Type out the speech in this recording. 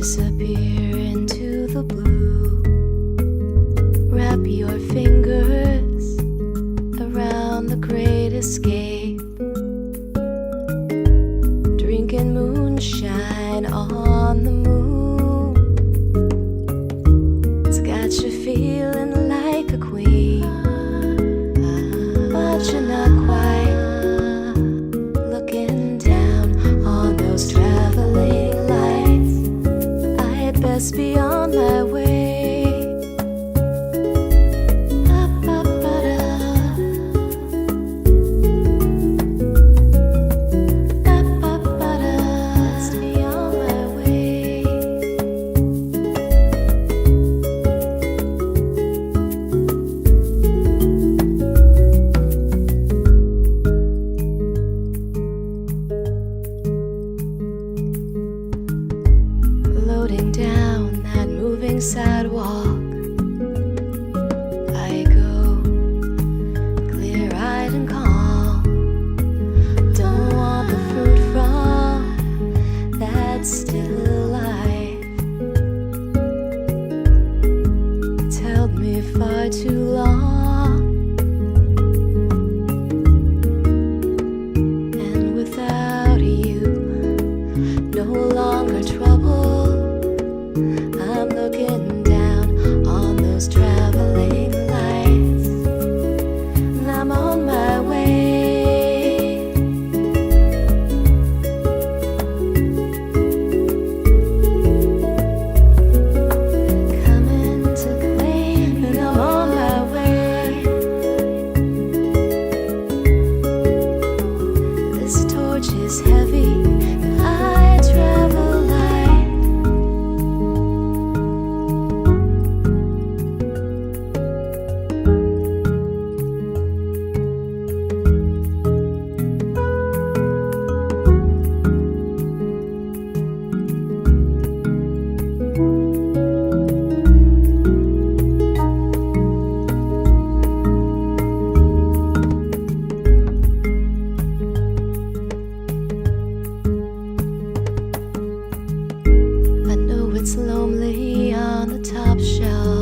disappear into the blue. Wrap your fingers around the great escape. Drinking moonshine on the moon. It's got you feeling like a queen, but you're not quite looking down on those traveling lights. I had best be on my way. Floating down that moving sidewalk, I go clear-eyed and calm. Don't want the fruit from that still life. It's held me far too long, and without you, no longer trouble. I'm looking down on those traveling lights, and I'm on my way. Coming to claim, and I'm on my way. This torch is heavy, and I travel light. It's lonely on the top shelf.